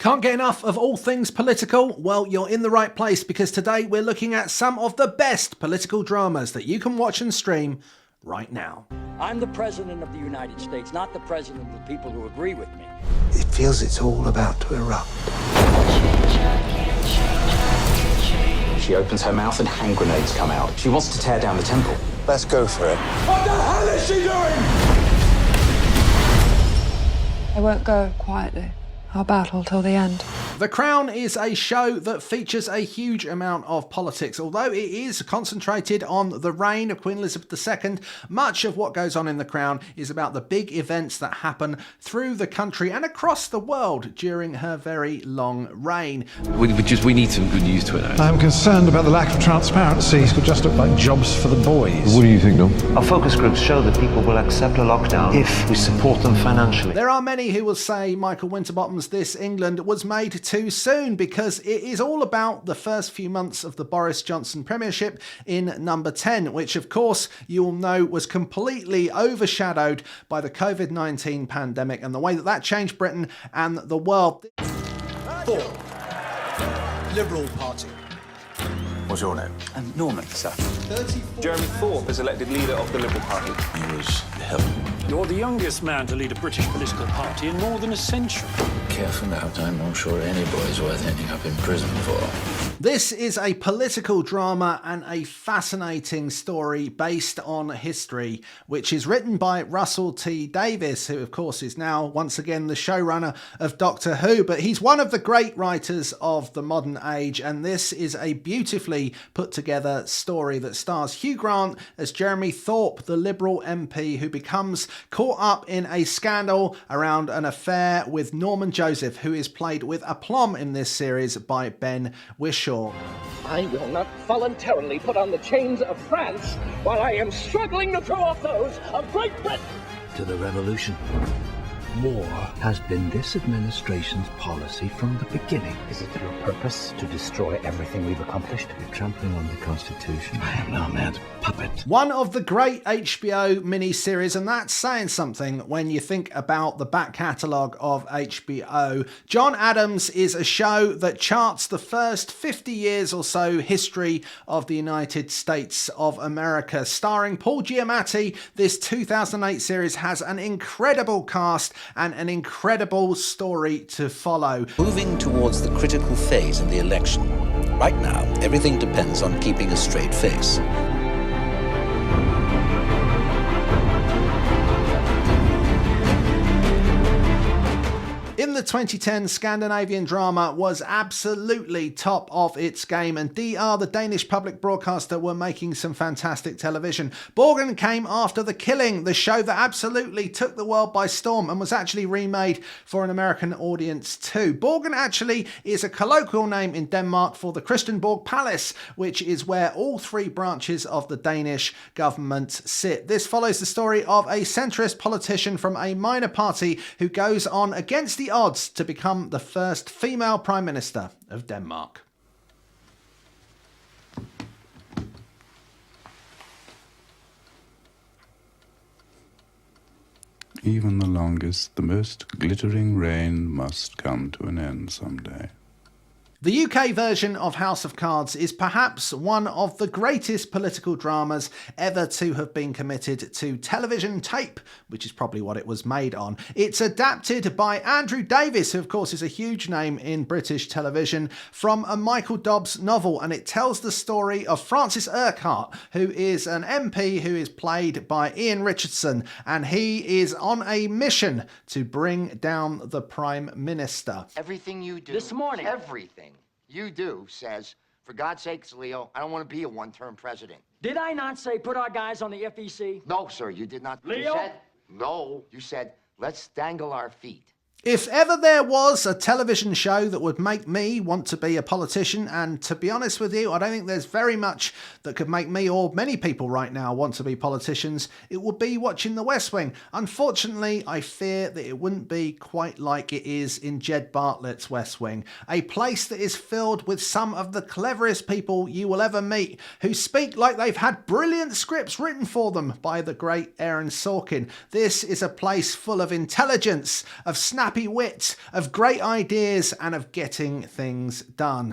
Can't get enough of all things political? Well, you're in the right place because today we're looking at some of the best political dramas that you can watch and stream right now. I'm the President of the United States, not the President of the people who agree with me. It feels it's all about to erupt. She opens her mouth and hand grenades come out. She wants to tear down the temple. Let's go for it. What the hell is she doing? I won't go quietly. I'll battle till the end. The Crown is a show that features a huge amount of politics. Although it is concentrated on the reign of Queen Elizabeth II, much of what goes on in The Crown is about the big events that happen through the country and across the world during her very long reign. We need some good news to announce. I'm concerned about the lack of transparency. It could just look like jobs for the boys. What do you think, Dom? Our focus groups show that people will accept a lockdown if we support them financially. There are many who will say Michael Winterbottom's This England was made too soon because it is all about the first few months of the Boris Johnson premiership in number 10, which of course you all know was completely overshadowed by the COVID-19 pandemic and the way that that changed Britain and the world. 4. Liberal Party. What's your name? Norman, sir. 34. Jeremy Thorpe is elected leader of the Liberal Party. He was the hell. You're the youngest man to lead a British political party in more than a century. Careful now, I'm not sure any boy's worth ending up in prison for. This is a political drama and a fascinating story based on history, which is written by Russell T Davies, who of course is now once again the showrunner of Doctor Who, but he's one of the great writers of the modern age, and this is a beautifully put together story that stars Hugh Grant as Jeremy Thorpe, the Liberal MP who becomes caught up in a scandal around an affair with Norman Joseph, who is played with aplomb in this series by Ben Whishaw. I will not voluntarily put on the chains of France while I am struggling to throw off those of Great Britain. To the revolution. War has been this administration's policy from the beginning. Is it your purpose to destroy everything we've accomplished? You're trampling on the Constitution. I am no mad puppet. One of the great HBO miniseries, and that's saying something when you think about the back catalogue of HBO. John Adams is a show that charts the first 50 years or so history of the United States of America. Starring Paul Giamatti, this 2008 series has an incredible cast and an incredible story to follow. Moving towards the critical phase in the election. Right now, everything depends on keeping a straight face. In the 2010 Scandinavian drama was absolutely top of its game, and DR, the Danish public broadcaster, were making some fantastic television. Borgen came after The Killing, the show that absolutely took the world by storm and was actually remade for an American audience too. Borgen actually is a colloquial name in Denmark for the Christiansborg Palace, which is where all three branches of the Danish government sit. This follows the story of a centrist politician from a minor party who goes on against the odds to become the first female Prime Minister of Denmark. Even the longest, the most glittering reign must come to an end someday. The UK version of House of Cards is perhaps one of the greatest political dramas ever to have been committed to television tape, which is probably what it was made on. It's adapted by Andrew Davies, who of course is a huge name in British television, from a Michael Dobbs novel, and it tells the story of Francis Urquhart, who is an MP who is played by Ian Richardson, and he is on a mission to bring down the Prime Minister. Everything you do This morning. Everything you do says, for God's sakes, Leo, I don't want to be a one-term president. Did I not say put our guys on the FEC? No, sir, you did not. Leo? You said, no, you said, let's dangle our feet. If ever there was a television show that would make me want to be a politician, and to be honest with you, I don't think there's very much that could make me or many people right now want to be politicians, it would be watching The West Wing. Unfortunately, I fear that it wouldn't be quite like it is in Jed Bartlett's West Wing, a place that is filled with some of the cleverest people you will ever meet, who speak like they've had brilliant scripts written for them by the great Aaron Sorkin. This is a place full of intelligence, of snap snappy wit, of great ideas and of getting things done.